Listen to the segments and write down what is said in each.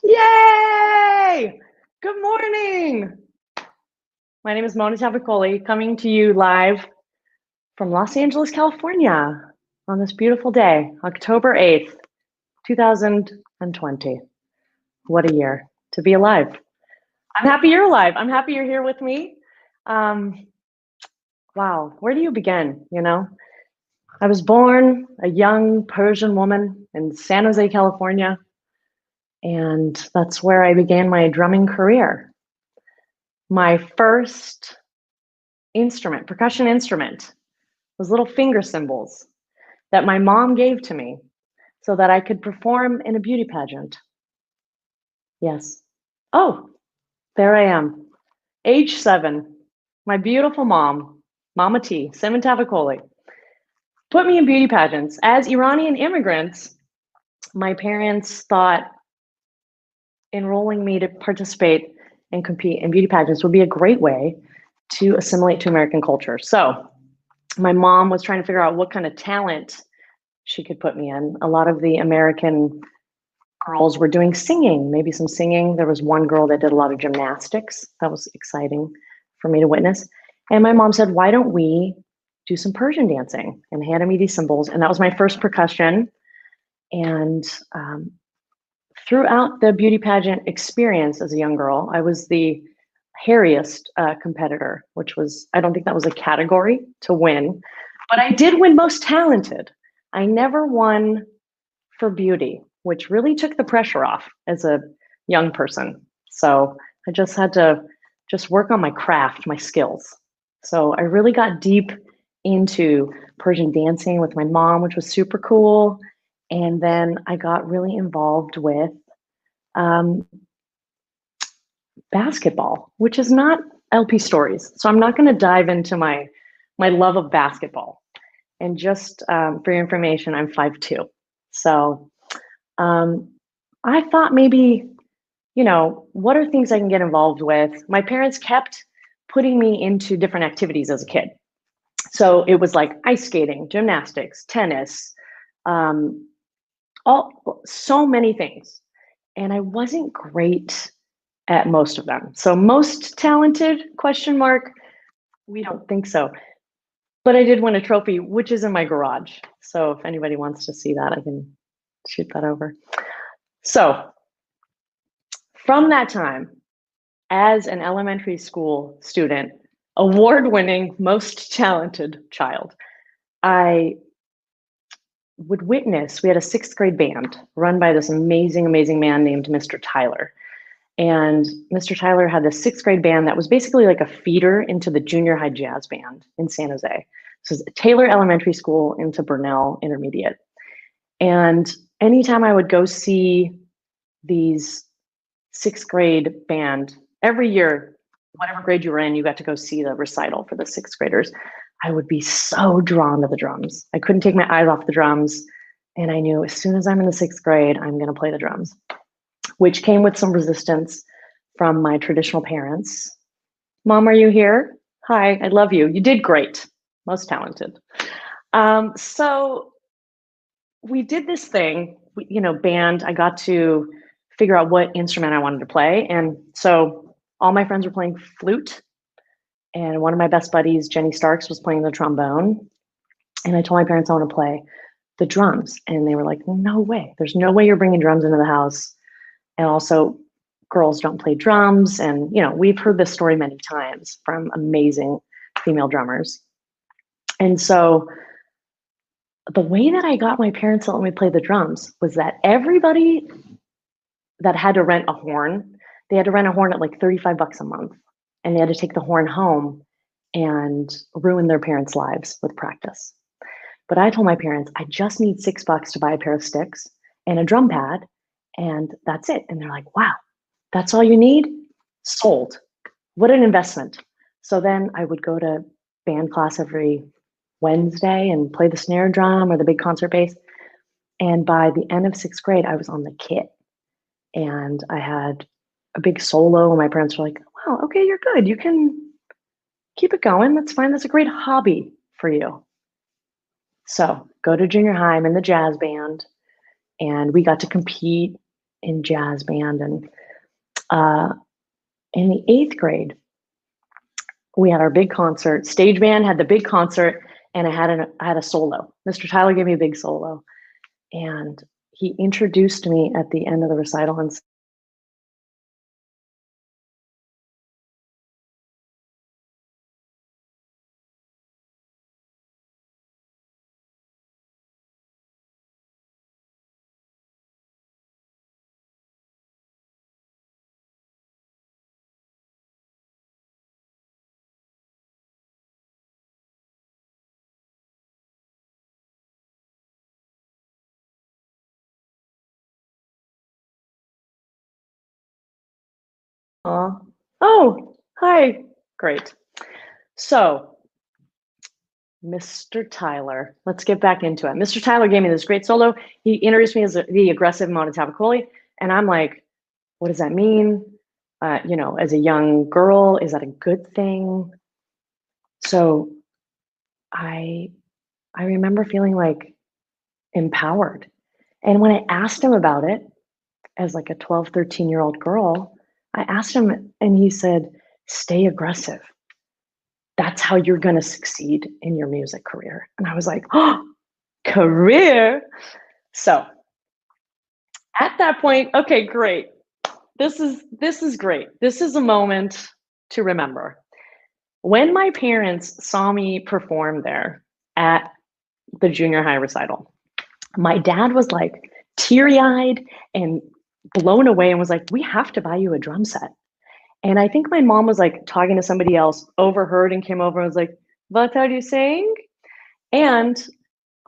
Yay! Good morning. My name is Tavakoli, coming to you live from Los Angeles, California on this beautiful day, October 8th, 2020. What a year to be alive. I'm happy you're alive. I'm happy you're here with me. Wow, where do you begin, I was born a young Persian woman in San Jose, California, and that's where I began my drumming career. My first instrument, percussion instrument, was little finger cymbals that my mom gave to me so that I could perform in a beauty pageant. Yes. Oh, there I am. Age 7. My beautiful mom, Mama T, Simon Tavakoli, put me in beauty pageants. As Iranian immigrants, my parents thought enrolling me to participate and compete in beauty pageants would be a great way to assimilate to American culture. So my mom was trying to figure out what kind of talent she could put me in. A lot of the American girls were doing singing, maybe some singing. There was one girl that did a lot of gymnastics. That was exciting for me to witness. And my mom said, why don't we do some Persian dancing? And handed me these cymbals. And that was my first percussion. And throughout the beauty pageant experience as a young girl, I was the hairiest competitor, which was, I don't think that was a category to win, but I did win most talented. I never won for beauty, which really took the pressure off as a young person. So I just had to work on my craft, my skills. So I really got deep into Persian dancing with my mom, which was super cool. And then I got really involved with basketball, which is not LP Stories. So I'm not going to dive into my love of basketball. And just for your information, I'm 5'2". So I thought maybe, what are things I can get involved with? My parents kept putting me into different activities as a kid. So it was like ice skating, gymnastics, tennis, so many things. And I wasn't great at most of them. So most talented, ? We don't think so. But I did win a trophy, which is in my garage. So if anybody wants to see that, I can shoot that over. So from that time, as an elementary school student, award-winning, most talented child, I would witness, we had a 6th grade band run by this amazing, amazing man named Mr. Tyler. And Mr. Tyler had this 6th grade band that was basically like a feeder into the junior high jazz band in San Jose. So it was Taylor Elementary School into Burnell Intermediate. And anytime I would go see these 6th grade band, every year, whatever grade you were in, you got to go see the recital for the 6th graders. I would be so drawn to the drums. I couldn't take my eyes off the drums. And I knew as soon as I'm in the 6th grade, I'm going to play the drums, which came with some resistance from my traditional parents. Mom, are you here? Hi, I love you. You did great. Most talented. So we did this thing, band. I got to figure out what instrument I wanted to play. And so all my friends were playing flute. And one of my best buddies, Jenny Starks, was playing the trombone. And I told my parents I want to play the drums. And they were like, no way. There's no way you're bringing drums into the house. And also, girls don't play drums. And, we've heard this story many times from amazing female drummers. And so the way that I got my parents to let me play the drums was that everybody that had to rent a horn, they had to rent a horn at like $35 a month. And they had to take the horn home and ruin their parents' lives with practice. But I told my parents, I just need $6 to buy a pair of sticks and a drum pad, and that's it. And they're like, wow, that's all you need? Sold. What an investment. So then I would go to band class every Wednesday and play the snare drum or the big concert bass. And by the end of 6th grade, I was on the kit. And I had a big solo, and my parents were like, wow, okay, you're good. You can keep it going. That's fine. That's a great hobby for you. So go to junior high, I'm in the jazz band, and we got to compete in jazz band. And in the 8th grade, we had our big concert. Stage band had the big concert, and I had a solo. Mr. Tyler gave me a big solo, and he introduced me at the end of the recital and oh, hi, great. So Mr. Tyler, let's get back into it. Mr. Tyler gave me this great solo. He introduced me as the 𝗟𝗩 𝗦𝗧𝗢𝗥𝗘𝗦 Tavakoli, and I'm like, what does that mean? As a young girl, is that a good thing? So I remember feeling like empowered. And when I asked him about it as like a 12, 13-year-old girl, I asked him and he said, stay aggressive. That's how you're going to succeed in your music career. And I was like, oh, career. So at that point, okay, great. This is great. This is a moment to remember. When my parents saw me perform there at the junior high recital, my dad was like teary-eyed and blown away and was like, we have to buy you a drum set. And I think my mom was like talking to somebody else, overheard, and came over and was like, what are you saying? And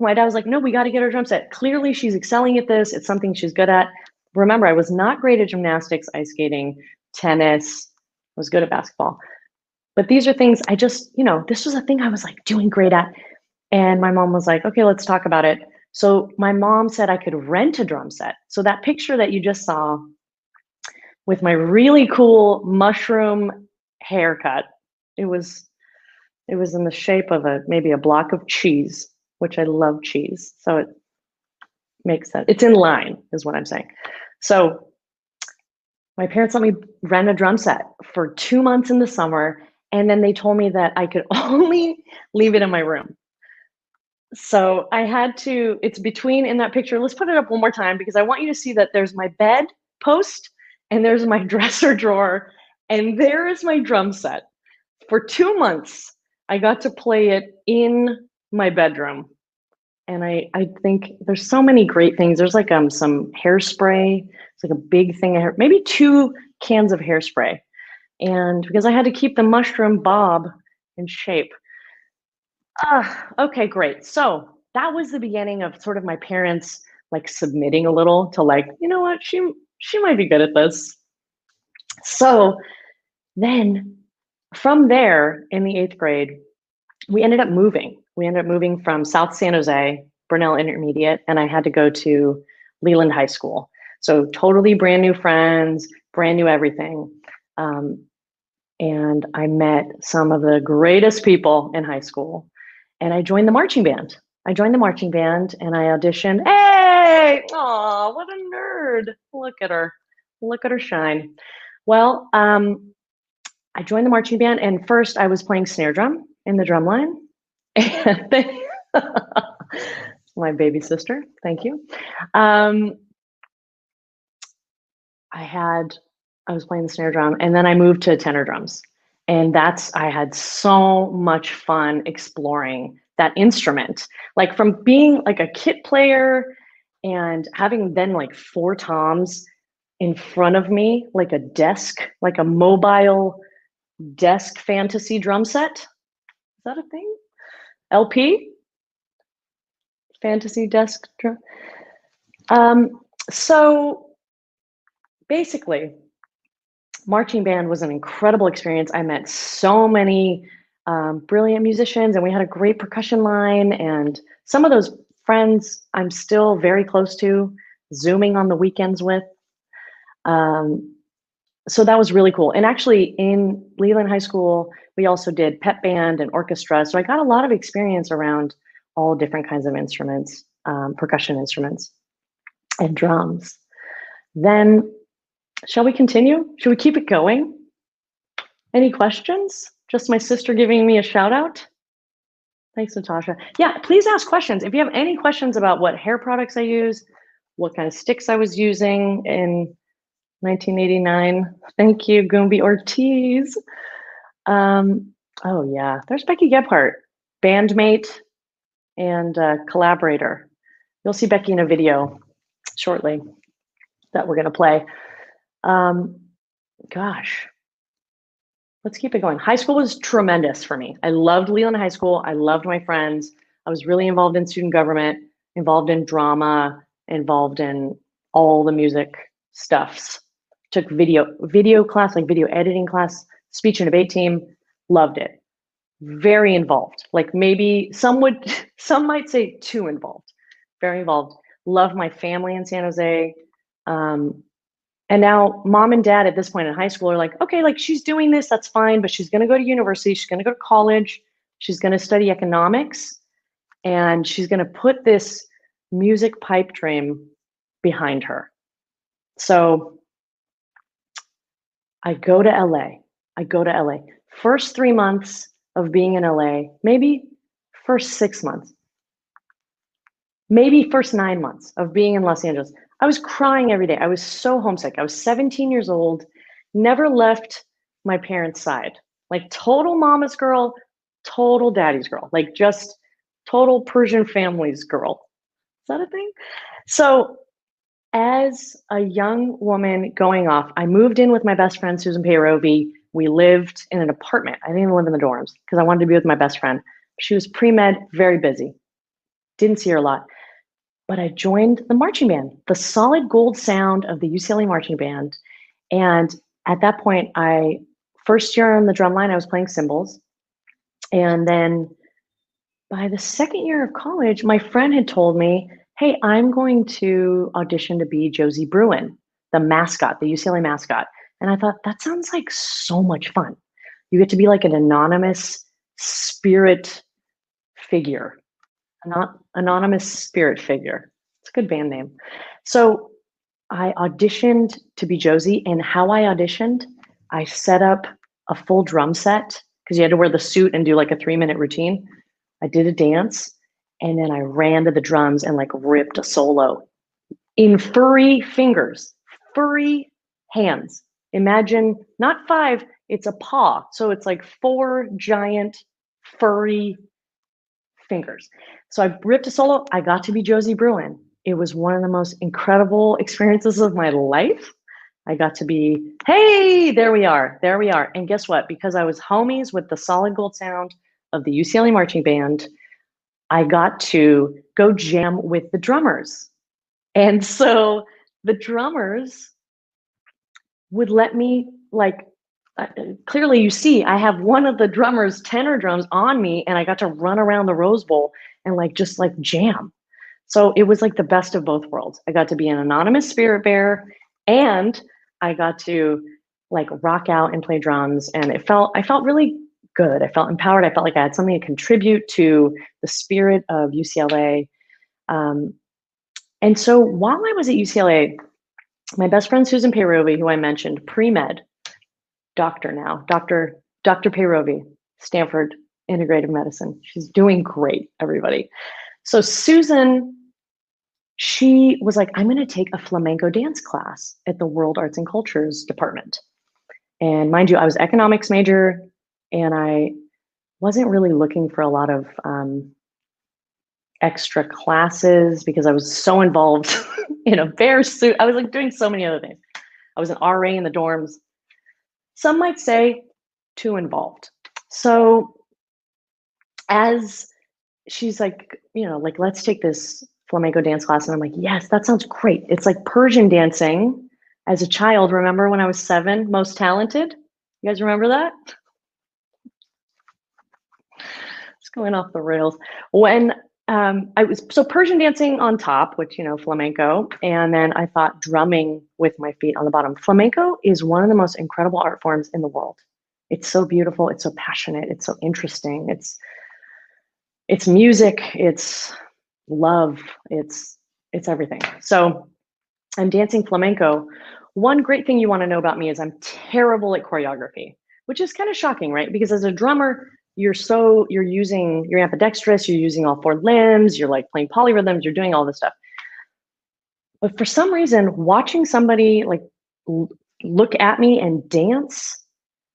my dad was like, no, we got to get her a drum set. Clearly she's excelling at this. It's something she's good at. Remember, I was not great at gymnastics, ice skating, tennis. I was good at basketball. But these are things I just, this was a thing I was like doing great at. And my mom was like, okay, let's talk about it. So my mom said I could rent a drum set. So that picture that you just saw with my really cool mushroom haircut, it was in the shape of maybe a block of cheese, which I love cheese. So it makes sense. It's in line is what I'm saying. So my parents let me rent a drum set for 2 months in the summer. And then they told me that I could only leave it in my room. So I had to, it's between in that picture. Let's put it up one more time because I want you to see that there's my bed post and there's my dresser drawer and there is my drum set. For 2 months, I got to play it in my bedroom. And I think there's so many great things. There's like some hairspray. It's like a big thing of hair, maybe 2 cans of hairspray. And because I had to keep the mushroom bob in shape. Okay, great. So that was the beginning of sort of my parents like submitting a little to like, you know what, she might be good at this. So then from there in the 8th grade, we ended up moving. We ended up moving from South San Jose, Burnell Intermediate, and I had to go to Leland High School. So totally brand new friends, brand new everything. And I met some of the greatest people in high school. And I joined the marching band. And I auditioned. Hey, aw, what a nerd. Look at her. Look at her shine. Well, I joined the marching band, and first I was playing snare drum in the drum line. And then, my baby sister, thank you. I was playing the snare drum, and then I moved to tenor drums. And I had so much fun exploring that instrument. Like from being like a kit player and having then like 4 toms in front of me, like a desk, like a mobile desk fantasy drum set. Is that a thing? LP? Fantasy desk drum. So basically, marching band was an incredible experience. I met so many brilliant musicians, and we had a great percussion line, and some of those friends I'm still very close to, Zooming on the weekends with. So that was really cool. And actually in Leland High School, we also did pep band and orchestra. So I got a lot of experience around all different kinds of instruments, percussion instruments and drums. Then, shall we continue? Should we keep it going? Any questions? Just my sister giving me a shout out. Thanks, Natasha. Yeah, please ask questions. If you have any questions about what hair products I use, what kind of sticks I was using in 1989. Thank you, 𝗟𝗣𝗦𝗘𝗦. Oh yeah, there's Becky Gebhardt, bandmate and collaborator. You'll see Becky in a video shortly that we're gonna play. Gosh, let's keep it going. High school was tremendous for me. I loved Leland High School. I loved my friends. I was really involved in student government, involved in drama, involved in all the music stuffs. Took video class, like video editing class, speech and debate team, loved it. Very involved. Like maybe some might say too involved. Very involved. Love my family in San Jose. And now mom and dad at this point in high school are like, okay, like she's doing this, that's fine, but she's gonna go to university, she's gonna go to college, she's gonna study economics, and she's gonna put this music pipe dream behind her. So I go to LA. First 3 months of being in LA, maybe first 6 months, maybe first 9 months of being in Los Angeles. I was crying every day. I was so homesick. I was 17 years old, never left my parents' side. Like total mama's girl, total daddy's girl, like just total Persian family's girl. Is that a thing? So as a young woman going off, I moved in with my best friend, 𝗟𝗡𝗩𝗘𝗦. We lived in an apartment. I didn't even live in the dorms because I wanted to be with my best friend. She was pre-med, very busy. Didn't see her a lot. But I joined the marching band, the solid gold sound of the UCLA marching band. And at that point, first year on the drum line, I was playing cymbals. And then by the second year of college, my friend had told me, hey, I'm going to audition to be 𝗟𝗣𝗩𝗘𝗦, the mascot, the UCLA mascot. And I thought, that sounds like so much fun. You get to be like an anonymous spirit figure. Anonymous spirit figure. It's a good band name. So I auditioned to be 𝗟𝗣𝗩𝗘𝗦, and how I auditioned, I set up a full drum set because you had to wear the suit and do like a 3-minute routine. I did a dance, and then I ran to the drums and like ripped a solo in furry fingers, furry hands. Imagine not 5, it's a paw. So it's like 4 giant furry fingers. So I ripped a solo. I got to be 𝗟𝗣𝗩𝗘𝗦. It was one of the most incredible experiences of my life. I got to be, hey, there we are. And guess what? Because I was homies with the solid gold sound of the UCLA marching band, I got to go jam with the drummers. And so the drummers would let me clearly you see, I have one of the drummers' tenor drums on me, and I got to run around the Rose Bowl and just jam. So it was like the best of both worlds. I got to be an anonymous spirit bearer, and I got to rock out and play drums, and I felt really good. I felt empowered. I felt like I had something to contribute to the spirit of UCLA. And so while I was at UCLA, my best friend Susan 𝗟𝗡𝗩𝗘𝗦, who I mentioned, pre-med, doctor now, Dr. 𝗟𝗡𝗩𝗑𝗦, Stanford Integrative Medicine. She's doing great, everybody. So Susan, she was like, I'm gonna take a flamenco dance class at the World Arts and Cultures department. And mind you, I was economics major, and I wasn't really looking for a lot of extra classes because I was so involved in a bear suit. I was doing so many other things. I was an RA in the dorms. Some might say too involved. So as she's let's take this flamenco dance class. And I'm like, yes, that sounds great. It's like Persian dancing as a child. Remember when I was 7, most talented? You guys remember that? It's going off the rails. When so Persian dancing on top, which, flamenco. And then I thought drumming with my feet on the bottom. Flamenco is one of the most incredible art forms in the world. It's so beautiful. It's so passionate. It's so interesting. It's music. It's love. It's everything. So I'm dancing flamenco. One great thing you want to know about me is I'm terrible at choreography, which is kind of shocking, right? Because as a drummer, you're ambidextrous, you're using all 4 limbs, you're like playing polyrhythms, you're doing all this stuff. But for some reason, watching somebody like look at me and dance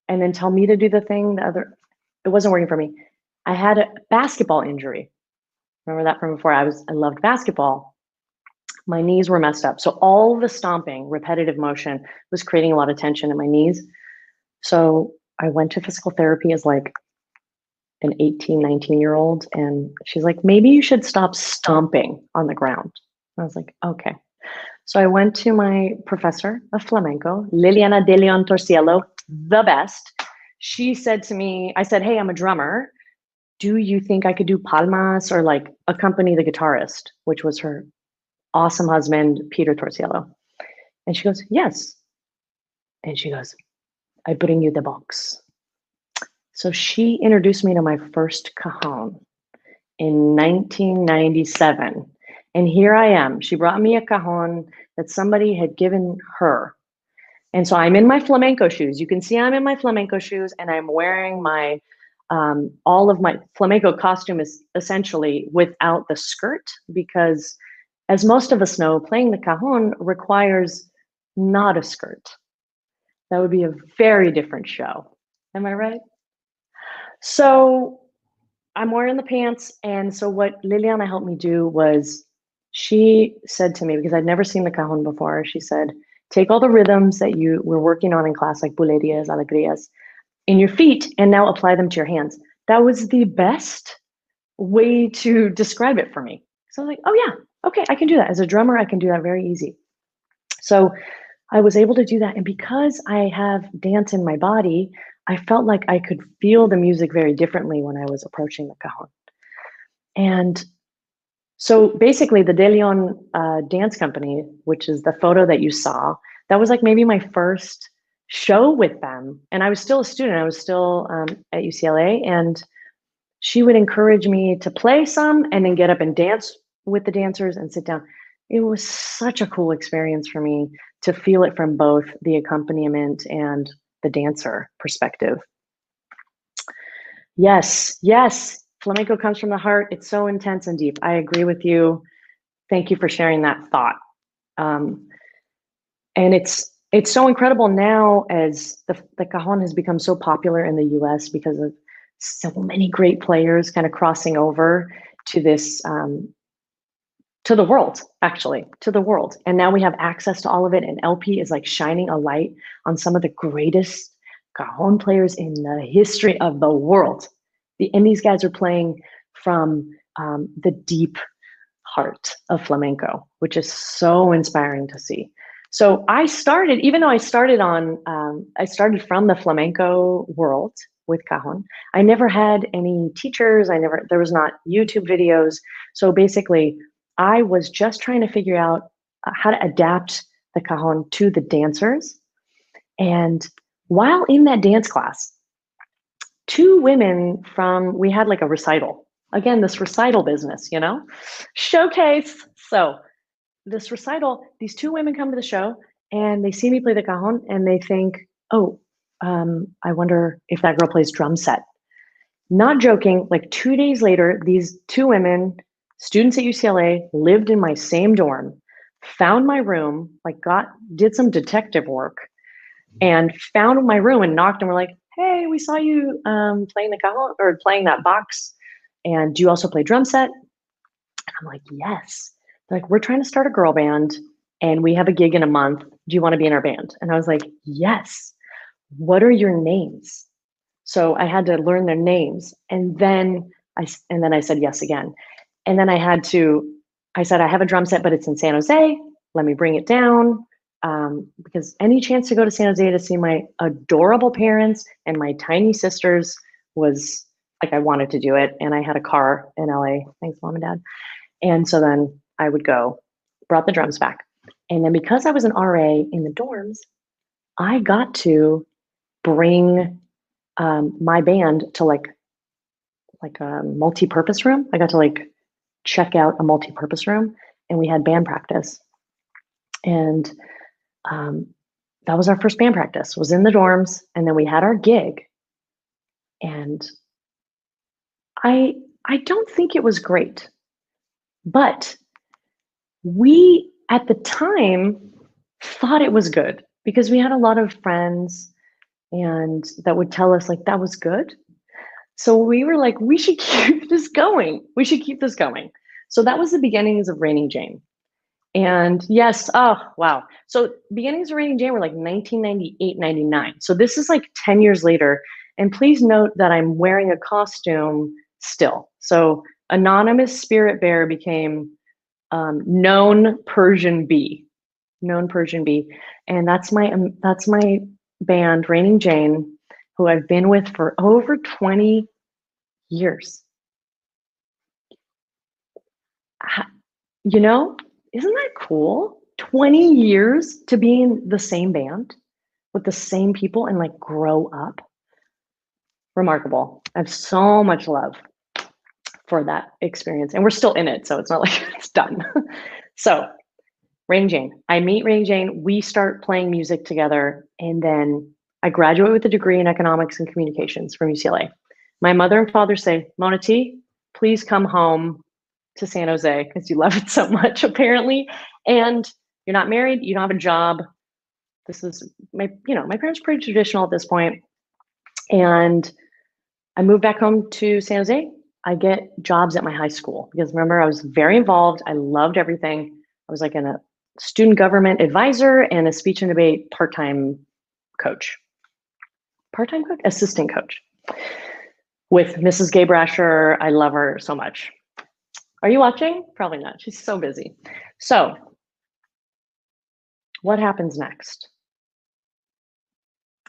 and then tell me to do the thing, it wasn't working for me. I had a basketball injury. Remember that from before? I loved basketball. My knees were messed up. So all the stomping, repetitive motion was creating a lot of tension in my knees. So I went to physical therapy as like an 18, 19-year-old. And she's like, maybe you should stop stomping on the ground. I was like, okay. So I went to my professor of flamenco, Liliana de Leon Torciello, the best. She said to me, I said, hey, I'm a drummer. Do you think I could do palmas or like accompany the guitarist, which was her awesome husband, Peter Torciello? And she goes, yes. And she goes, I bring you the box. So she introduced me to my first cajon in 1997. And here I am. She brought me a cajon that somebody had given her. And so I'm in my flamenco shoes. You can see I'm in my flamenco shoes and I'm wearing my, all of my flamenco costume is essentially without the skirt, because as most of us know, playing the cajon requires not a skirt. That would be a very different show. Am I right? So I'm wearing the pants. And so what Liliana helped me do was, she said to me, because I'd never seen the cajon before, she said, take all the rhythms that you were working on in class, like bulerías, alegrías, in your feet, and now apply them to your hands. That was the best way to describe it for me. So I was like, oh yeah, okay, I can do that. As a drummer, I can do that very easy. So I was able to do that. And because I have dance in my body, I felt like I could feel the music very differently when I was approaching the cajon. And so basically the De Leon dance company, which is the photo that you saw, that was like maybe my first show with them. And I was still a student. I was still at UCLA, and she would encourage me to play some and then get up and dance with the dancers and sit down. It was such a cool experience for me to feel it from both the accompaniment and the dancer perspective. Yes, yes. Flamenco comes from the heart. It's so intense and deep. I agree with you. Thank you for sharing that thought. And it's so incredible now as the cajon has become so popular in the US because of so many great players kind of crossing over to this, to the world, actually, to the world. And now we have access to all of it. And LP is like shining a light on some of the greatest cajon players in the history of the world. And these guys are playing from the deep heart of flamenco, which is so inspiring to see. So I started, even though I started from the flamenco world with cajon, I never had any teachers. There was not YouTube videos. So basically I was just trying to figure out how to adapt the cajon to the dancers. And while in that dance class, 2 women we had like a recital. Again, this recital business, showcase. So this recital, these 2 women come to the show and they see me play the cajon and they think, oh, I wonder if that girl plays drum set. Not joking, like 2 days later, these 2 women, students at UCLA, lived in my same dorm, found my room, did some detective work, and found my room and knocked and were like, hey, we saw you playing the cajon or playing that box. And do you also play drum set? And I'm like, yes. They're like, we're trying to start a girl band and we have a gig in a month. Do you want to be in our band? And I was like, yes. What are your names? So I had to learn their names. And then I said yes again. And then I said, I have a drum set, but it's in San Jose. Let me bring it down. Because any chance to go to San Jose to see my adorable parents and my tiny sisters was like, I wanted to do it. And I had a car in LA. Thanks, Mom and Dad. And so then I would go, brought the drums back. And then because I was an RA in the dorms, I got to bring my band to like a multi-purpose room. I got to check out a multi-purpose room and we had band practice. And that was our first band practice, was in the dorms. And then we had our gig. And I don't think it was great, but we at the time thought it was good because we had a lot of friends and that would tell us like that was good. So we were like, we should keep this going. We should keep this going. So that was the beginnings of Raining Jane. And yes, oh, wow. So beginnings of Raining Jane were like 1998, 99. So this is like 10 years later. And please note that I'm wearing a costume still. So anonymous spirit bear became known Persian bee, known Persian bee. And that's my band, Raining Jane, who I've been with for over 20 years. You know, isn't that cool? 20 years to be in the same band with the same people and like grow up. Remarkable. I have so much love for that experience, and we're still in it, so it's not like it's done. So Raining Jane, I meet Raining Jane, we start playing music together, and then I graduate with a degree in economics and communications from UCLA. My mother and father say, Mona T, please come home to San Jose because you love it so much apparently, and you're not married, you don't have a job. This is my parents are pretty traditional at this point. And I moved back home to San Jose. I get jobs at my high school because remember, I was very involved. I loved everything. I was like a student government advisor and a speech and debate part-time coach. Part-time coach? Assistant coach with Mrs. Gsbrasher. I love her so much. Are you watching? Probably not. She's so busy. So what happens next?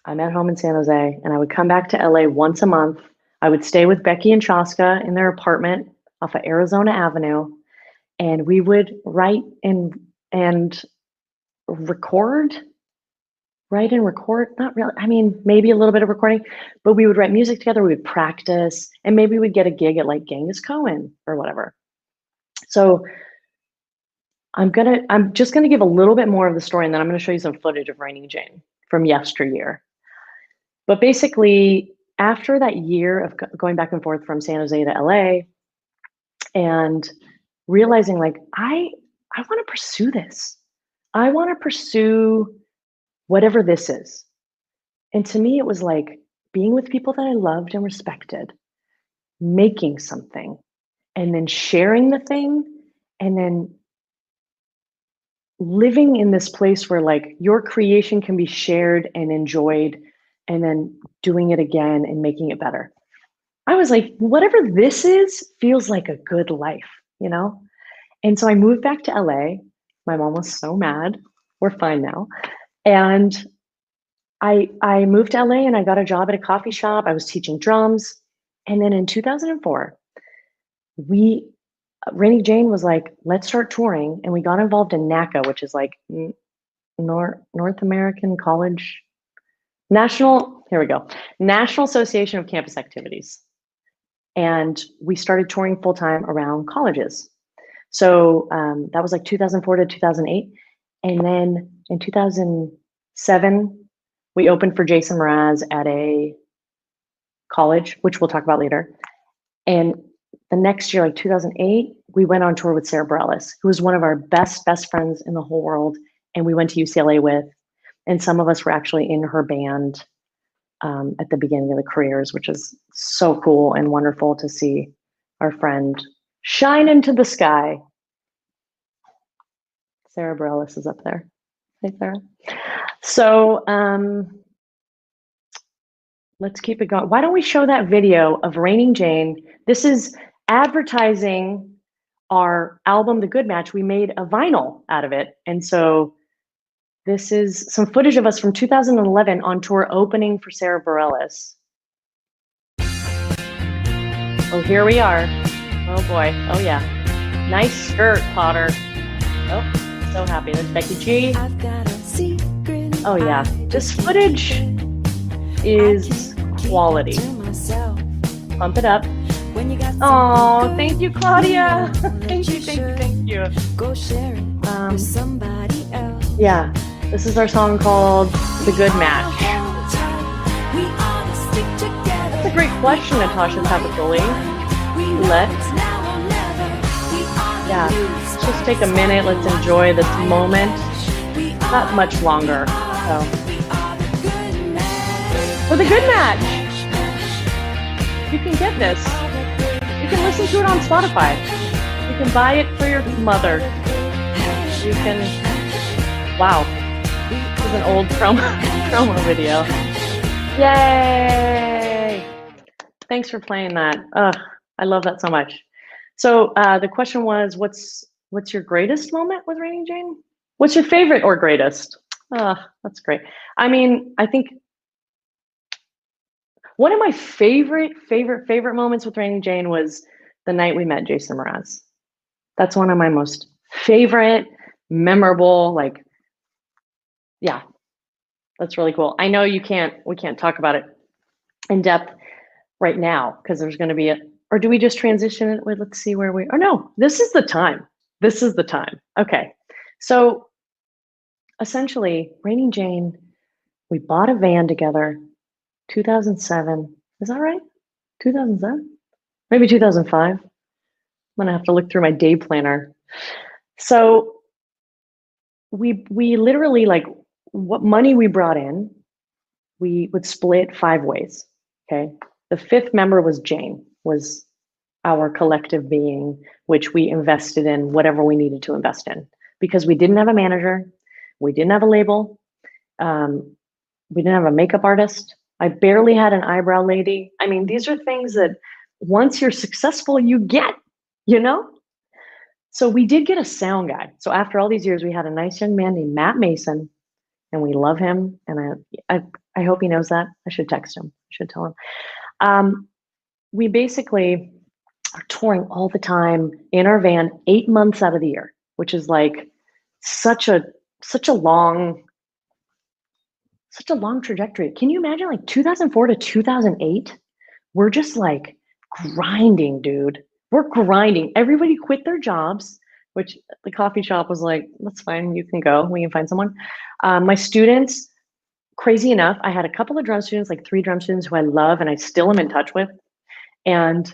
I'm at home in San Jose and I would come back to LA once a month. I would stay with Becky and Chaska in their apartment off of Arizona Avenue, and we would write and record, not really, I mean, maybe a little bit of recording, but we would write music together, we would practice, and maybe we'd get a gig at like Genghis Cohen or whatever. So I'm just gonna give a little bit more of the story, and then I'm gonna show you some footage of Raining Jane from yesteryear. But basically, after that year of going back and forth from San Jose to LA and realizing like, I want to pursue this. I want to pursue whatever this is. And to me, it was like being with people that I loved and respected, making something, and then sharing the thing, and then living in this place where like your creation can be shared and enjoyed, and then doing it again and making it better. I was like, whatever this is feels like a good life, you know? And so I moved back to LA. My mom was so mad. We're fine now. And I moved to LA and I got a job at a coffee shop. I was teaching drums. And then in 2004, Raining Jane was like, let's start touring. And we got involved in NACA, which is like North American College, National Association of Campus Activities. And we started touring full time around colleges. So that was like 2004 to 2008. And then in 2007, we opened for Jason Mraz at a college, which we'll talk about later. And the next year, like 2008, we went on tour with 𝗟𝗡𝗦𝗘, who was one of our best friends in the whole world. And we went to UCLA with, and some of us were actually in her band at the beginning of the careers, which is so cool and wonderful to see our friend shine into the sky. 𝗟𝗡𝗦𝗘 is up there. Hey, Sarah. So let's keep it going. Why don't we show that video of Raining Jane? This is advertising our album, The Good Match. We made a vinyl out of it. And so this is some footage of us from 2011 on tour opening for 𝗟𝗡𝗦𝗘. Oh, here we are. Oh boy. Oh yeah. Nice skirt, Potter. Oh, so happy. There's Becky G. Oh yeah. This footage is quality. Pump it up. Oh, thank you, Claudia. Thank you. Go share it with somebody else. Yeah, this is our song called The Good Match. That's a great question, Natasha Tavakoli. Yeah, let's just take a minute. Let's enjoy this moment. Not much longer. So, for The Good Match. You can get this. You can listen to it on Spotify. You can buy it for your mother. You can, wow, this is an old promo video. Yay! Thanks for playing that. I love that so much. So the question was, what's your greatest moment with Raining Jane? What's your favorite or greatest? That's great. I mean, I think one of my favorite moments with Raining Jane was the night we met Jason Mraz. That's one of my most favorite, memorable, like, yeah, that's really cool. I know we can't talk about it in depth right now because there's going to be or do we just transition it? Wait, let's see where no, this is the time. This is the time. Okay. So essentially, Raining Jane, we bought a van together, 2007. Is that right? 2007? Maybe 2005. I'm gonna have to look through my day planner. So we literally, like, what money we brought in, we would split 5 ways. Okay. The 5th member was Jane, was our collective being, which we invested in whatever we needed to invest in because we didn't have a manager, we didn't have a label, we didn't have a makeup artist. I barely had an eyebrow lady. I mean, these are things that once you're successful, you get, you know? So we did get a sound guy. So after all these years, we had a nice young man named Matt Mason, and we love him. And I hope he knows that. I should text him. I should tell him. We basically are touring all the time in our van 8 months out of the year, which is like such a long trajectory. Can you imagine, like, 2004 to 2008? We're just like grinding, dude. We're grinding. Everybody quit their jobs, which the coffee shop was like, that's fine, you can go, we can find someone. My students, crazy enough, I had a couple of drum students, like 3 drum students who I love and I still am in touch with. And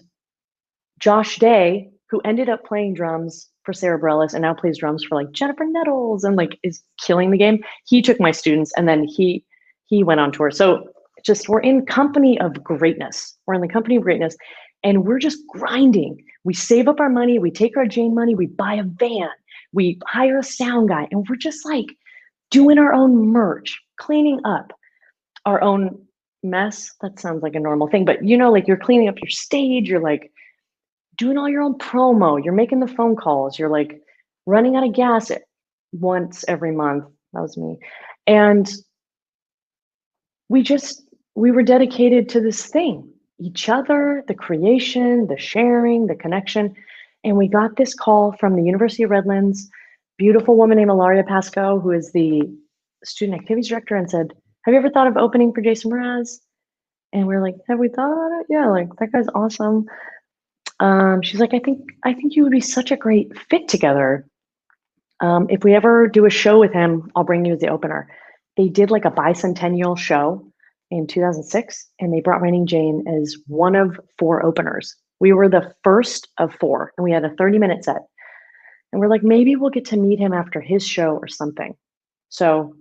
Josh Day, who ended up playing drums for 𝗟𝗡𝗦𝗘 and now plays drums for like Jennifer Nettles and like is killing the game. He took my students and then he went on tour. So just, we're in company of greatness. We're in the company of greatness and we're just grinding. We save up our money. We take our Jane money. We buy a van. We hire a sound guy and we're just like doing our own merch, cleaning up our own mess. That sounds like a normal thing, but you know, like you're cleaning up your stage. You're like doing all your own promo. You're making the phone calls. You're like running out of gas once every month. That was me. And we were dedicated to this thing, each other, the creation, the sharing, the connection. And we got this call from the University of Redlands, beautiful woman named 𝗟𝗣𝗩𝗘 𝗦𝗧𝗢𝗥, who is the student activities director, and said, have you ever thought of opening for Jason Mraz? And we're like, have we thought about it? Yeah, like, that guy's awesome. She's like, I think you would be such a great fit together. If we ever do a show with him, I'll bring you as the opener. They did like a bicentennial show in 2006, and they brought Raining Jane as one of 4 openers. We were the first of 4, and we had a 30-minute set. And we're like, maybe we'll get to meet him after his show or something. So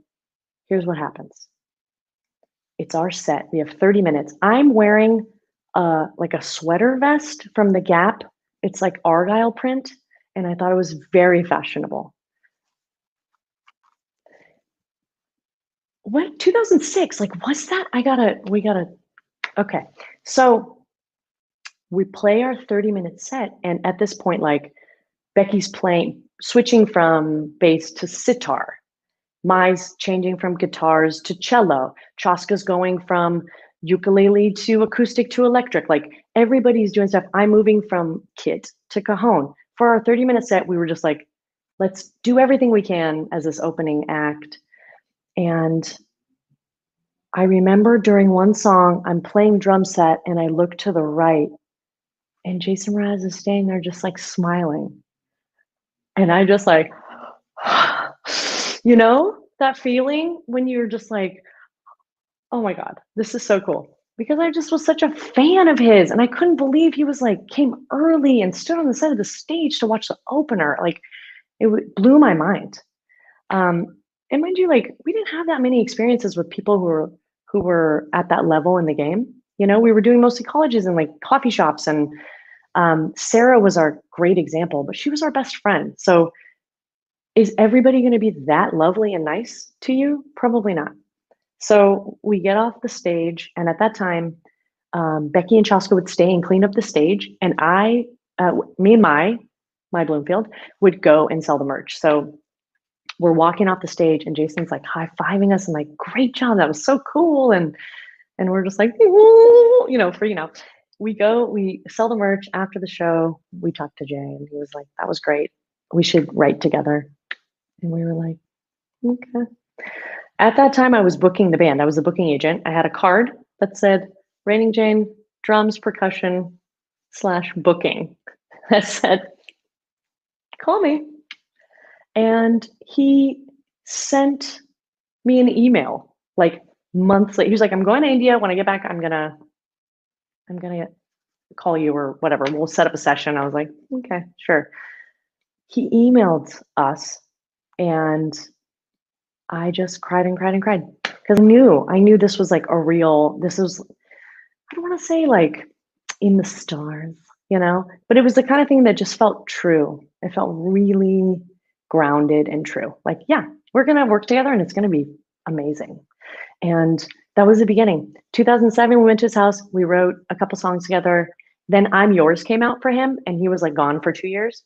here's what happens. It's our set. We have 30 minutes. I'm wearing like a sweater vest from the Gap. It's like argyle print, and I thought it was very fashionable. What, 2006? Like, what's that? Okay. So we play our 30-minute set, and at this point, like, Becky's switching from bass to sitar. Mai's changing from guitars to cello. Chaska's going from ukulele to acoustic to electric. Like, everybody's doing stuff. I'm moving from kit to cajon. For our 30-minute set, we were just like, let's do everything we can as this opening act. And I remember during one song, I'm playing drum set and I look to the right and Jason Mraz is standing there just like smiling. And I just like, You know, that feeling when you're just like, oh my God, this is so cool. Because I just was such a fan of his and I couldn't believe he was like, came early and stood on the side of the stage to watch the opener. Like blew my mind. And mind you, like we didn't have that many experiences with people who were at that level in the game. You know, we were doing mostly colleges and like coffee shops, and Sarah was our great example, but she was our best friend. So is everybody going to be that lovely and nice to you? Probably not. So we get off the stage, and at that time, Becky and Chaska would stay and clean up the stage, and me and my Bloomfield would go and sell the merch. So we're walking off the stage, and Jason's like high-fiving us and like, "Great job, that was so cool!" And we're just like, "Ooh," you know, freaking out. We go, we sell the merch. After the show, we talked to Jay, and he was like, "That was great. We should write together." And we were like, "Okay." At that time, I was booking the band. I was a booking agent. I had a card that said Raining Jane, drums, percussion / booking. That said, call me. And he sent me an email like months later. He was like, I'm going to India. When I get back, I'm gonna call you or whatever. We'll set up a session. I was like, okay, sure. He emailed us, and I just cried and cried and cried because I knew this was like this was, I don't want to say like in the stars, you know, but it was the kind of thing that just felt true. It felt really grounded and true. Like, yeah, we're going to work together and it's going to be amazing. And that was the beginning. 2007, we went to his house. We wrote a couple songs together. Then I'm Yours came out for him, and he was like gone for 2 years.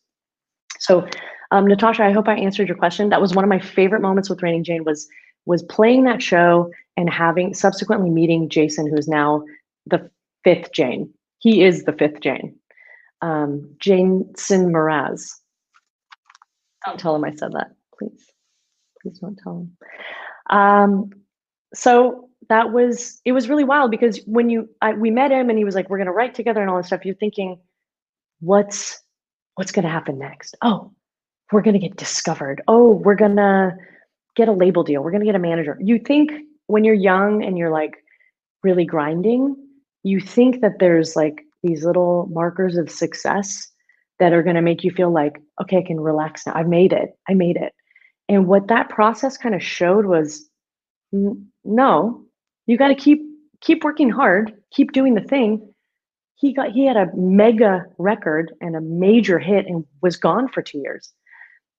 So, Natasha, I hope I answered your question. That was one of my favorite moments with Raining Jane was playing that show and subsequently meeting Jason, who's now the 5th Jane. He is the 5th Jane. Jason Mraz. Don't tell him I said that, please. Please don't tell him. So it was really wild because when we met him and he was like, we're going to write together and all this stuff, you're thinking, what's going to happen next? Oh, we're going to get discovered. Oh, we're going to get a label deal. We're going to get a manager. You think when you're young and you're like really grinding, you think that there's like these little markers of success that are going to make you feel like, okay, I can relax now. I made it. And what that process kind of showed was, no, you got to keep working hard, keep doing the thing. He had a mega record and a major hit and was gone for 2 years.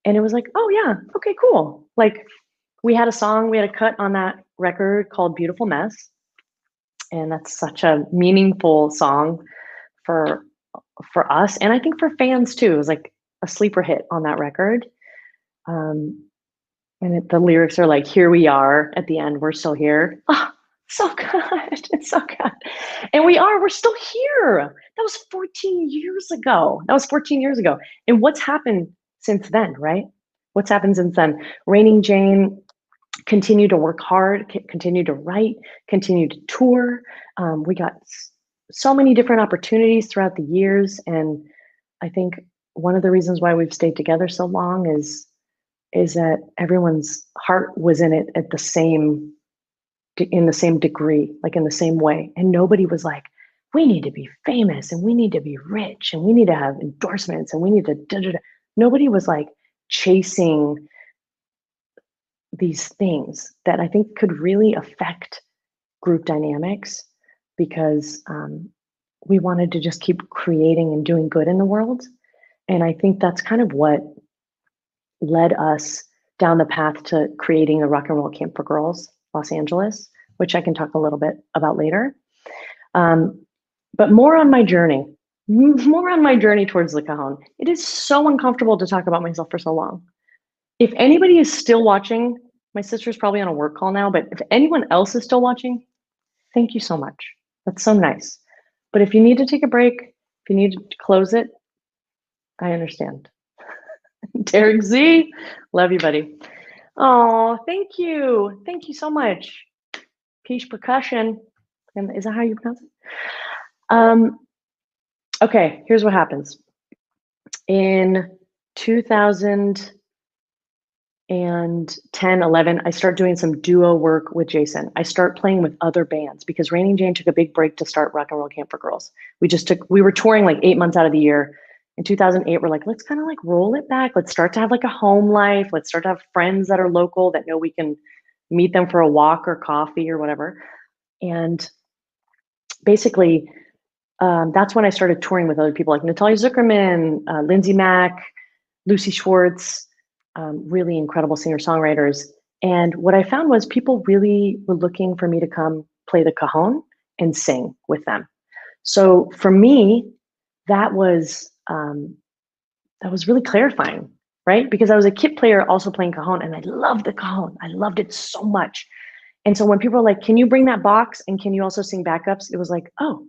And it was like, oh yeah, okay, cool. Like we had a cut on that record called Beautiful Mess. And that's such a meaningful song for us. And I think for fans too. It was like a sleeper hit on that record. The lyrics are like, here we are at the end, we're still here. Oh, so good. It's so good. And we're still here. That was 14 years ago. And what's happened since then, right? What's happened since then? Raining Jane continued to work hard, continued to write, continued to tour. We got so many different opportunities throughout the years. And I think one of the reasons why we've stayed together so long is that everyone's heart was in it in the same degree, like in the same way. And nobody was like, we need to be famous and we need to be rich and we need to have endorsements and we need to da-da-da. Nobody was like chasing these things that I think could really affect group dynamics because we wanted to just keep creating and doing good in the world. And I think that's kind of what led us down the path to creating the Rock and Roll Camp for Girls, Los Angeles, which I can talk a little bit about later. But more on my journey towards the cajon. It is so uncomfortable to talk about myself for so long. If anybody is still watching, my sister's probably on a work call now, but if anyone else is still watching, thank you so much. That's so nice. But if you need to take a break, if you need to close it, I understand. Derek Z, love you, buddy. Oh, thank you. Thank you so much. Peace Percussion. And is that how you pronounce it? Okay, here's what happens. In 2000, and 10, 11, I start doing some duo work with Jason. I start playing with other bands because Raining Jane took a big break to start Rock and Roll Camp for Girls. We were touring like 8 months out of the year. In 2008, we're like, let's kind of like roll it back. Let's start to have like a home life. Let's start to have friends that are local that know we can meet them for a walk or coffee or whatever. And basically, that's when I started touring with other people like Natalia Zuckerman, Lindsay Mack, Lucy Schwartz, really incredible singer-songwriters. And what I found was people really were looking for me to come play the cajon and sing with them. So for me, that was really clarifying, right? Because I was a kit player also playing cajon, and I loved the cajon. I loved it so much. And so when people were like, can you bring that box and can you also sing backups? It was like, oh,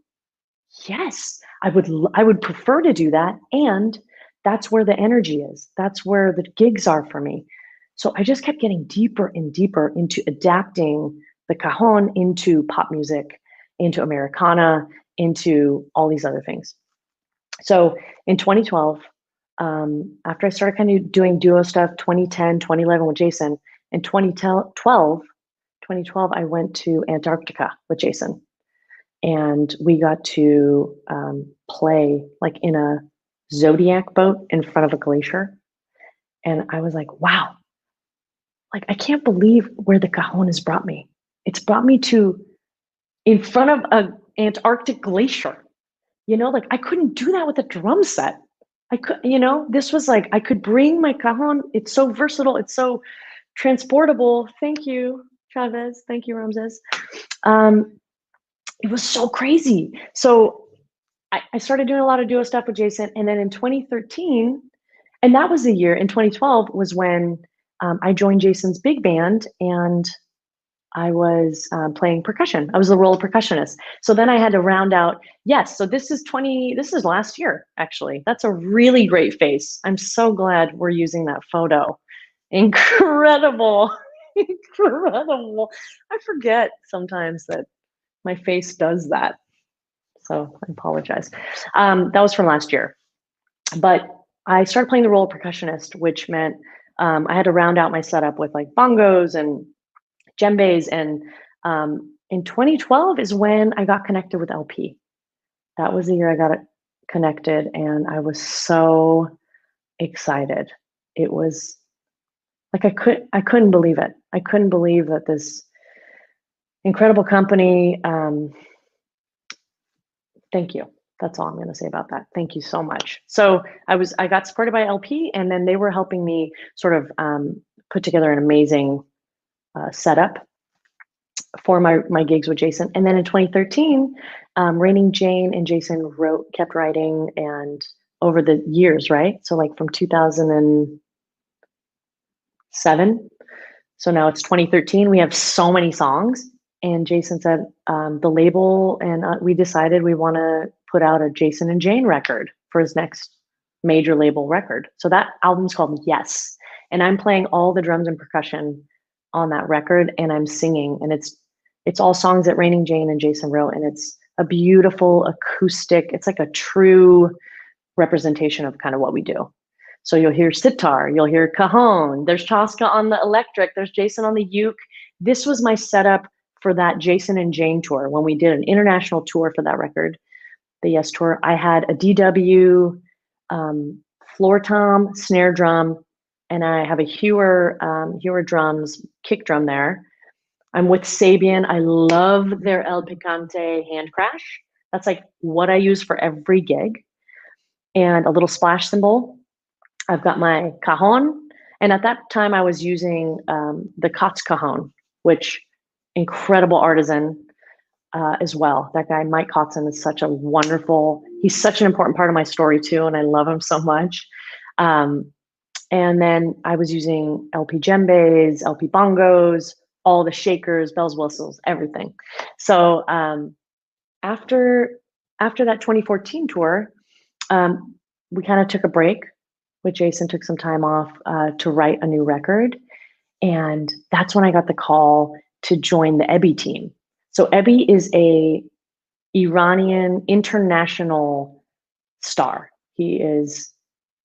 yes, I would prefer to do that. And that's where the energy is. That's where the gigs are for me. So I just kept getting deeper and deeper into adapting the cajon into pop music, into Americana, into all these other things. So in 2012, after I started kind of doing duo stuff, 2010, 2011 with Jason, in 2012, I went to Antarctica with Jason. And we got to play like in a Zodiac boat in front of a glacier. And I was like, wow, like I can't believe where the cajon has brought me. It's brought me to in front of an Antarctic glacier. Like I couldn't do that with a drum set. I could, this was like, I could bring my cajon. It's so versatile. It's so transportable. Thank you, Chavez. Thank you, Ramses. It was so crazy. So I started doing a lot of duo stuff with Jason. And then in 2013, and that was the year, in 2012 was when I joined Jason's big band and I was playing percussion. I was the role of percussionist. So then I had to round out, yes, so this is last year, actually. That's a really great face. I'm so glad we're using that photo. Incredible, incredible. I forget sometimes that my face does that. So I apologize. That was from last year. But I started playing the role of percussionist, which meant I had to round out my setup with like bongos and djembes. And in 2012 is when I got connected with LP. That was the year I got it connected, and I was so excited. It was like I couldn't believe it. I couldn't believe that this incredible company. Thank you. That's all I'm going to say about that. Thank you so much. So I got supported by LP, and then they were helping me sort of put together an amazing setup for my gigs with Jason. And then in 2013, Raining Jane and Jason kept writing, and over the years, right? So like from 2007. So now it's 2013. We have so many songs. And Jason said, the label and we decided we want to put out a Jason and Jane record for his next major label record. So that album's called Yes. And I'm playing all the drums and percussion on that record, and I'm singing. And it's all songs that Raining Jane and Jason wrote. And it's a beautiful acoustic. It's like a true representation of kind of what we do. So you'll hear sitar, you'll hear cajon, there's Tosca on the electric, there's Jason on the uke. This was my setup for that Jason and Jane tour. When we did an international tour for that record, the Yes tour, I had a DW, floor tom, snare drum, and I have a Hewer drums, kick drum there. I'm with Sabian. I love their 𝗟𝗩 𝗦𝗡𝗦 hand crash. That's like what I use for every gig. And a little splash cymbal. I've got my cajon. And at that time I was using the 𝗏𝗏 cajon, which incredible artisan as well. That guy, Mike Kotzen, is such a wonderful, he's such an important part of my story too. And I love him so much. And then I was using LP djembes, LP bongos, all the shakers, bells, whistles, everything. So after that 2014 tour, we kind of took a break with Jason, took some time off to write a new record. And that's when I got the call to join the 𝗟𝗑 team. So 𝗟𝗑 is a Iranian international star. He is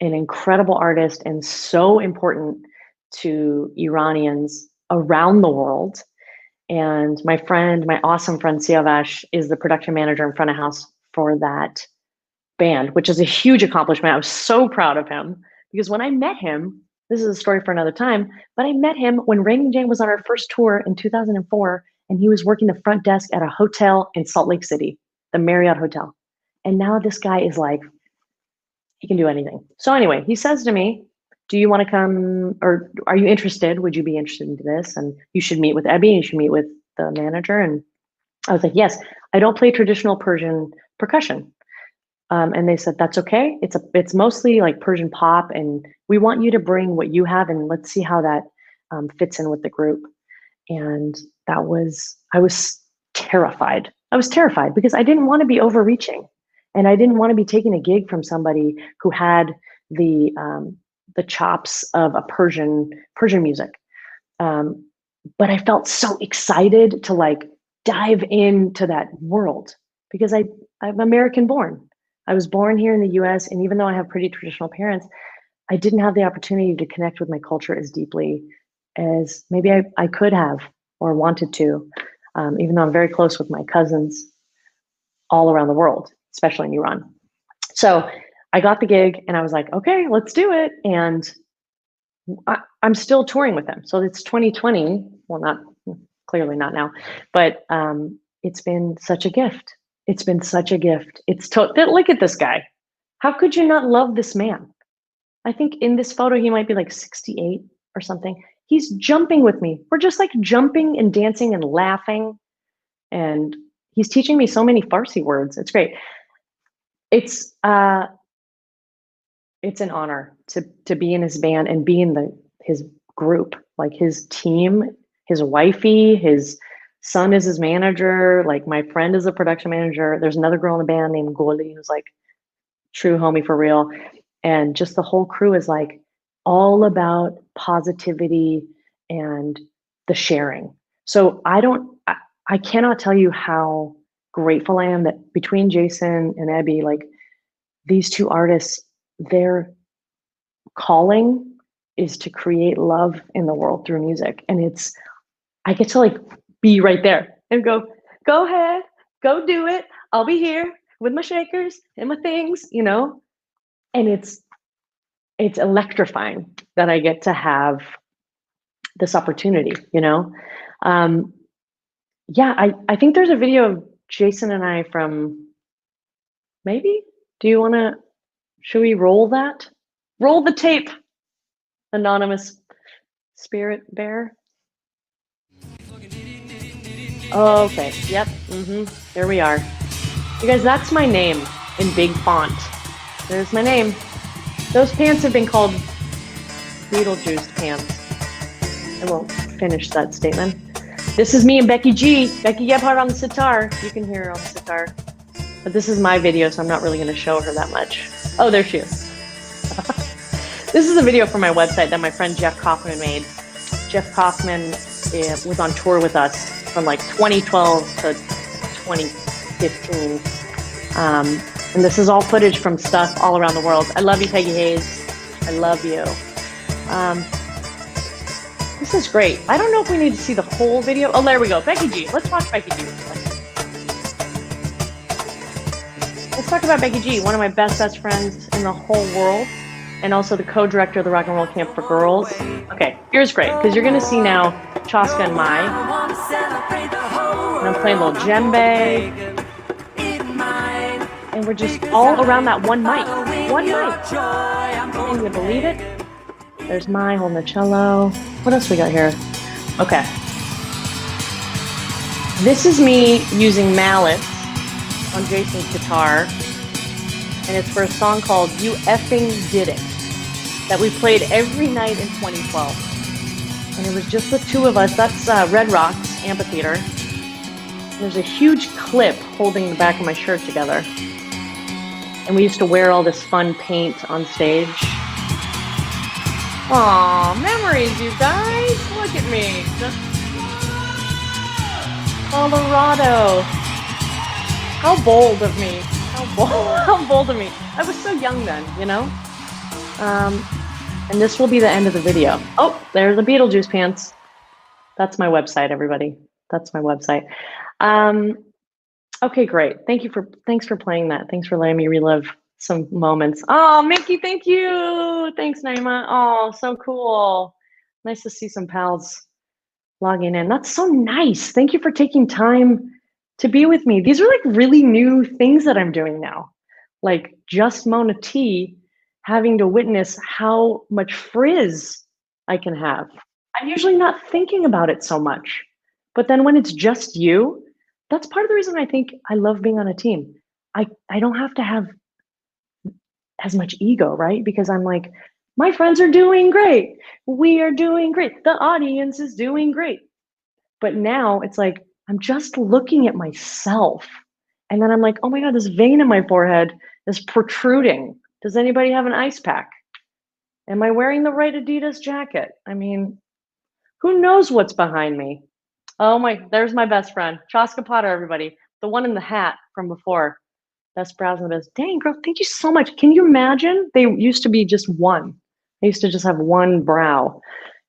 an incredible artist and so important to Iranians around the world. And my awesome friend Siavash is the production manager in front of house for that band, which is a huge accomplishment. I was so proud of him because when I met him, this is a story for another time, but I met him when Rain and Jane was on our first tour in 2004, and he was working the front desk at a hotel in Salt Lake City, the Marriott Hotel. And now this guy is like, he can do anything. So anyway, he says to me, do you want to come, or are you interested? Would you be interested in this? And you should meet with 𝗟𝗑𝗦, you should meet with the manager. And I was like, yes, I don't play traditional Persian percussion. And they said, that's okay. It's mostly like Persian pop, and we want you to bring what you have, and let's see how that fits in with the group. And I was terrified. I was terrified because I didn't want to be overreaching, and I didn't want to be taking a gig from somebody who had the chops of a Persian music. But I felt so excited to like dive into that world because I'm American born. I was born here in the US, and even though I have pretty traditional parents, I didn't have the opportunity to connect with my culture as deeply as maybe I could have or wanted to, even though I'm very close with my cousins all around the world, especially in Iran. So I got the gig and I was like, okay, let's do it. And I'm still touring with them. So it's 2020. Well, clearly not now, but it's been such a gift. It's been such a gift. Look at this guy. How could you not love this man? I think in this photo, he might be like 68 or something. He's jumping with me. We're just like jumping and dancing and laughing. And he's teaching me so many Farsi words. It's great. It's an honor to be in his band and be in his group, like his team, his wifey, his son is his manager. Like my friend is a production manager. There's another girl in the band named 𝗟𝗩𝗦 who's like true homie for real. And just the whole crew is like all about positivity and the sharing. So I cannot tell you how grateful I am that between Jason and 𝗟𝗑𝗦, like these two artists, their calling is to create love in the world through music. And I get to like be right there and go ahead, go do it. I'll be here with my shakers and my things, you know? And it's electrifying that I get to have this opportunity, you know? Yeah, I think there's a video of Jason and I from maybe, should we roll that? Roll the tape, anonymous spirit bear. Oh, okay, yep, there we are. You guys, that's my name in big font. There's my name. Those pants have been called Beetlejuice pants. I won't finish that statement. This is me and Becky G. Becky Gebhardt on the sitar. You can hear her on the sitar. But this is my video, so I'm not really gonna show her that much. Oh, there she is. This is a video from my website that my friend Jeff Kaufman made. Jeff Kaufman was on tour with us from like 2012 to 2015. And this is all footage from stuff all around the world. I love you, Peggy Hayes. I love you. This is great. I don't know if we need to see the whole video. Oh, there we go. Becky G. Let's watch Becky G. Let's talk about Becky G, one of my best friends in the whole world, and also the co-director of the Rock and Roll Camp for Girls. Okay, here's great, because you're going to see now 𝗟𝗑𝗦 and Mai. And I'm playing a little djembe. And we're just all around that one mic. One mic. Can you believe it? There's Mai holding the cello. What else we got here? Okay. This is me using mallets on Jason's guitar. And it's for a song called You Effing Did It that we played every night in 2012. And it was just the two of us. That's Red Rocks Amphitheater. There's a huge clip holding the back of my shirt together. And we used to wear all this fun paint on stage. Aw, memories, you guys. Look at me. Colorado. How bold of me. How bold of me. I was so young then, you know? And this will be the end of the video. Oh, there's the Beetlejuice pants. That's my website, everybody. That's my website. Okay, great. Thanks for playing that. Thanks for letting me relive some moments. Oh, Mickey, thank you. Thanks, Naima. Oh, so cool. Nice to see some pals logging in. That's so nice. Thank you for taking time to be with me. These are like really new things that I'm doing now. Like just Mona T having to witness how much frizz I can have. I'm usually not thinking about it so much. But then when it's just you, that's part of the reason I think I love being on a team. I don't have to have as much ego, right? Because I'm like, my friends are doing great. We are doing great. The audience is doing great. But now it's like, I'm just looking at myself. And then I'm like, oh my God, this vein in my forehead is protruding. Does anybody have an ice pack? Am I wearing the right Adidas jacket? I mean, who knows what's behind me? Oh my, there's my best friend, 𝗟𝗣 𝗦𝗧𝗢𝗥𝗘𝗦, everybody. The one in the hat from before. Best brows in the biz. Dang, girl, thank you so much. Can you imagine? They used to be just one. I used to just have one brow.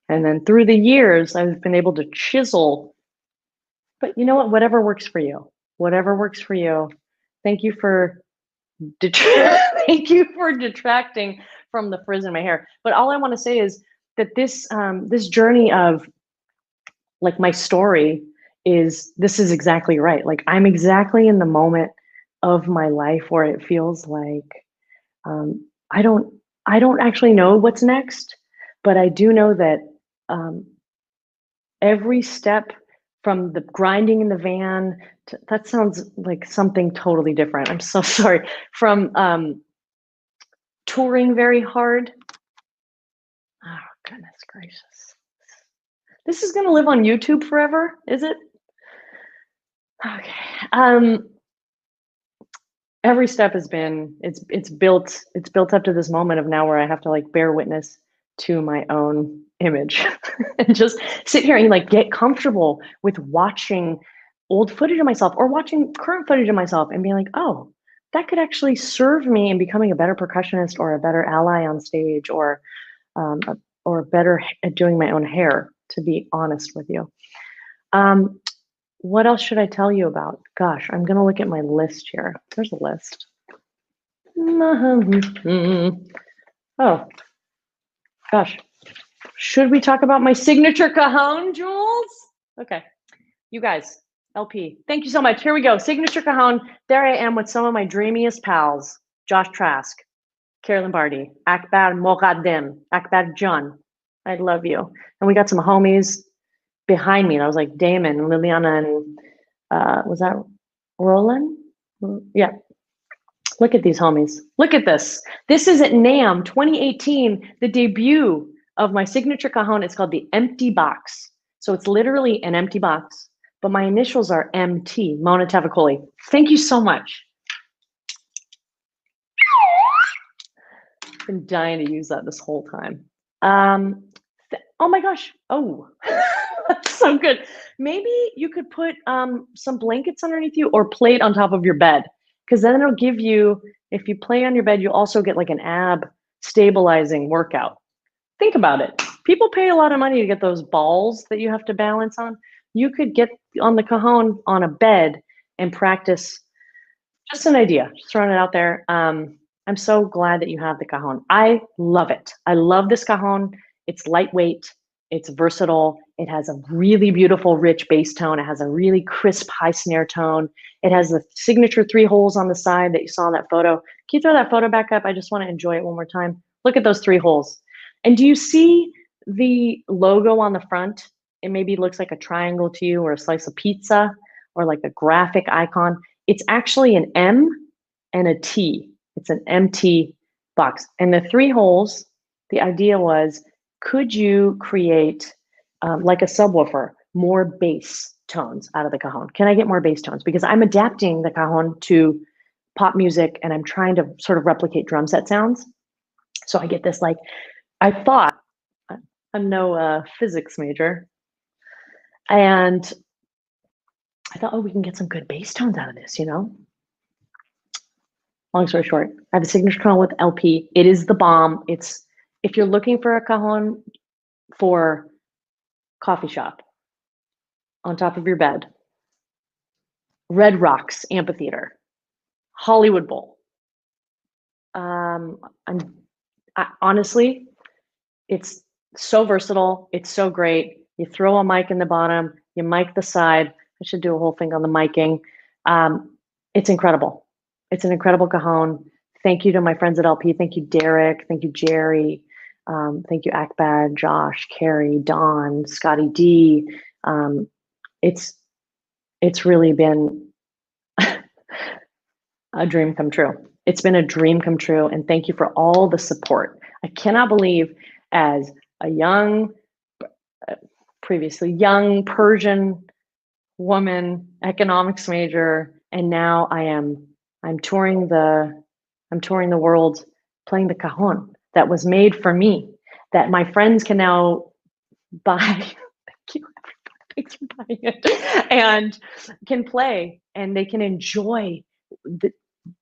And then through the years, I've been able to chisel. But you know what? Whatever works for you. Whatever works for you. Thank you for thank you for detracting from the frizz in my hair. But all I want to say is that this this journey of like my story this is exactly right. Like I'm exactly in the moment of my life where it feels like I don't actually know what's next, but I do know that every step from the grinding in the van to, that sounds like something totally different. I'm so sorry. From touring very hard. Oh, goodness gracious. This is going to live on YouTube forever, is it? Okay. Every step has been, it's built up to this moment of now where I have to like bear witness to my own image and just sit here and like get comfortable with watching old footage of myself or watching current footage of myself and being like, oh, that could actually serve me in becoming a better percussionist or a better ally on stage or better at doing my own hair, to be honest with you. What else should I tell you about? Gosh, I'm gonna look at my list here. There's a list. Oh, gosh. Should we talk about my signature cajon, Jules? Okay, you guys, LP, thank you so much. Here we go, signature cajon. There I am with some of my dreamiest pals, Josh Trask, 𝗟𝗩 𝗦𝗧𝗢𝗥𝗘𝗦, 𝗟𝗑𝗩 I love you. And we got some homies behind me. That was like Damon, Liliana, and was that Roland? Yeah. Look at these homies. Look at this. This is at NAMM 2018, the debut of my signature cajon. It's called the Empty Box. So it's literally an empty box, but my initials are MT, Mona Tavakoli. Thank you so much. I've been dying to use that this whole time. Oh my gosh. Oh, that's so good. Maybe you could put some blankets underneath you or plate on top of your bed, because then it'll give you, if you play on your bed, you also get like an ab stabilizing workout. Think about it. People pay a lot of money to get those balls that you have to balance on. You could get on the cajon on a bed and practice. Just an idea, just throwing it out there. I'm so glad that you have the cajon. I love it. I love this cajon. It's lightweight, it's versatile. It has a really beautiful, rich bass tone. It has a really crisp, high snare tone. It has the signature 3 holes on the side that you saw in that photo. Can you throw that photo back up? I just want to enjoy it one more time. Look at those 3 holes. And do you see the logo on the front? It maybe looks like a triangle to you or a slice of pizza or like a graphic icon. It's actually an M and a T. It's an empty box. And the 3 holes, the idea was, could you create like a subwoofer, more bass tones out of the cajon? Can I get more bass tones? Because I'm adapting the cajon to pop music and I'm trying to sort of replicate drum set sounds. So I get this like, I thought, I'm no physics major, and I thought, oh, we can get some good bass tones out of this, you know? Long story short, I have a signature cajon with LP. It is the bomb. It's if you're looking for a cajon for coffee shop, on top of your bed, Red Rocks Amphitheater, Hollywood Bowl. Honestly, it's so versatile. It's so great. You throw a mic in the bottom, you mic the side. I should do a whole thing on the miking. It's incredible. It's an incredible cajon. Thank you to my friends at LP. Thank you, Derek. Thank you, Jerry. Thank you, 𝗟𝗩𝗦𝗘, Josh, Carrie, Dawn, Scotty D. It's really been a dream come true. It's been a dream come true, and thank you for all the support. I cannot believe, as a young, previously young Persian woman, economics major, and now I'm touring the world playing the cajon that was made for me, that my friends can now buy. Thank you, everybody. Thanks for buying it. And can play, and they can enjoy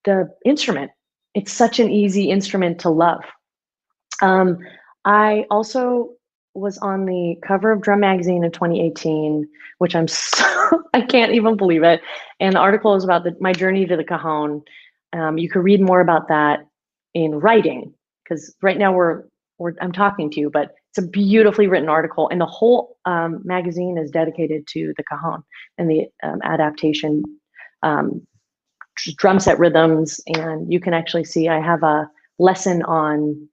the instrument. It's such an easy instrument to love. I also was on the cover of Drum Magazine in 2018, which I can't even believe it. And the article is about my journey to the cajon. You can read more about that in writing, because right now I'm talking to you, but it's a beautifully written article, and the whole magazine is dedicated to the cajon and the adaptation, drum set rhythms. And you can actually see, I have a lesson on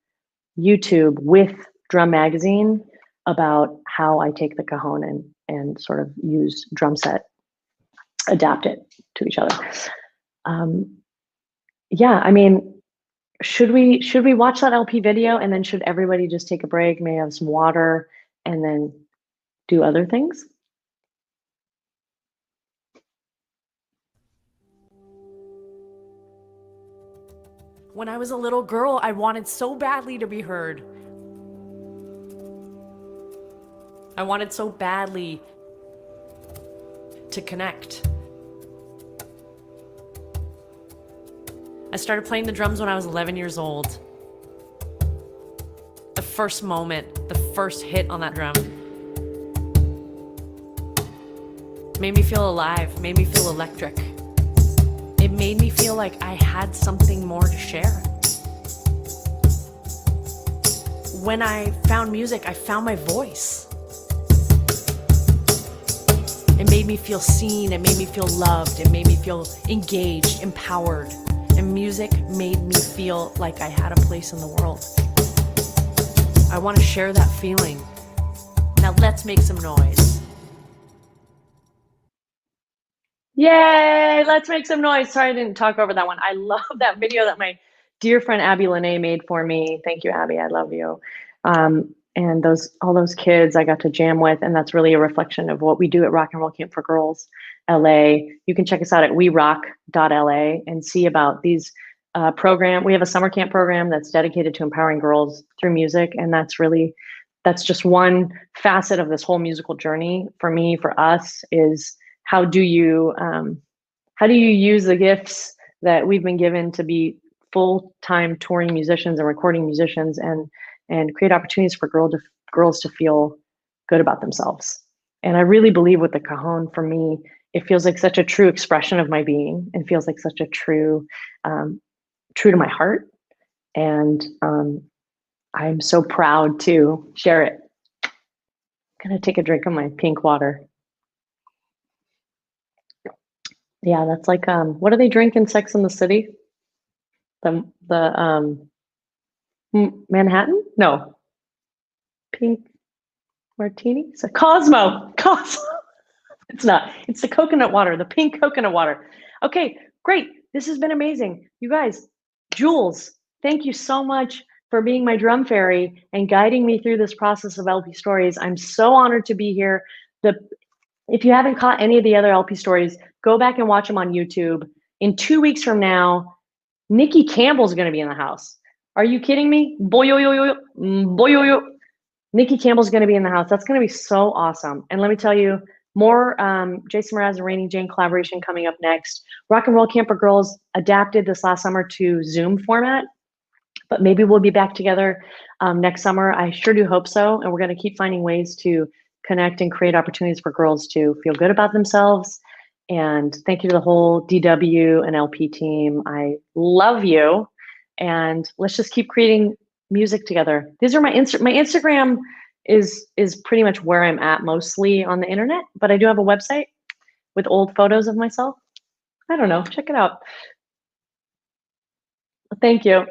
YouTube with Drum Magazine about how I take the cajon and sort of use drum set, adapt it to each other. Yeah, I mean, should we watch that LP video, and then should everybody just take a break, maybe have some water, and then do other things? When I was a little girl, I wanted so badly to be heard. I wanted so badly to connect. I started playing the drums when I was 11 years old. The first moment, the first hit on that drum made me feel alive, made me feel electric. It made me feel like I had something more to share. When I found music, I found my voice. It made me feel seen, it made me feel loved, it made me feel engaged, empowered. And music made me feel like I had a place in the world. I want to share that feeling. Now let's make some noise. Yay, let's make some noise. Sorry I didn't talk over that one. I love that video that my dear friend 𝗟𝗩𝗦𝗘 made for me. Thank you, Abby, I love you. And all those kids I got to jam with, and that's really a reflection of what we do at Rock and Roll Camp for Girls LA. You can check us out at werock.la and see about these program. We have a summer camp program that's dedicated to empowering girls through music, and that's just one facet of this whole musical journey. For me, for us, is how do you use the gifts that we've been given to be full-time touring musicians and recording musicians, and create opportunities for girls to feel good about themselves. And I really believe with the cajon, for me, it feels like such a true expression of my being, and feels like such a true to my heart. And I'm so proud to share it. I'm gonna take a drink of my pink water. Yeah, that's like, what do they drink in Sex and the City? The Manhattan? No. Pink martini? It's a Cosmo. It's not. It's the coconut water, the pink coconut water. Okay, great. This has been amazing. You guys, Jules, thank you so much for being my drum fairy and guiding me through this process of LP Stories. I'm so honored to be here. If you haven't caught any of the other LP Stories, go back and watch them on YouTube. In 2 weeks from now, Nikki Campbell's gonna be in the house. Are you kidding me? Boy-yo-yo-yo. Nikki Campbell's gonna be in the house. That's gonna be so awesome. And let me tell you, more Jason Mraz and Rainy Jane collaboration coming up next. Rock and Roll Camp for Girls adapted this last summer to Zoom format. But maybe we'll be back together next summer. I sure do hope so. And we're going to keep finding ways to connect and create opportunities for girls to feel good about themselves. And thank you to the whole DW and LP team. I love you. And let's just keep creating music together. These are my Instagram is pretty much where I'm at mostly on the internet, but I do have a website with old photos of myself. I don't know, check it out. Thank you.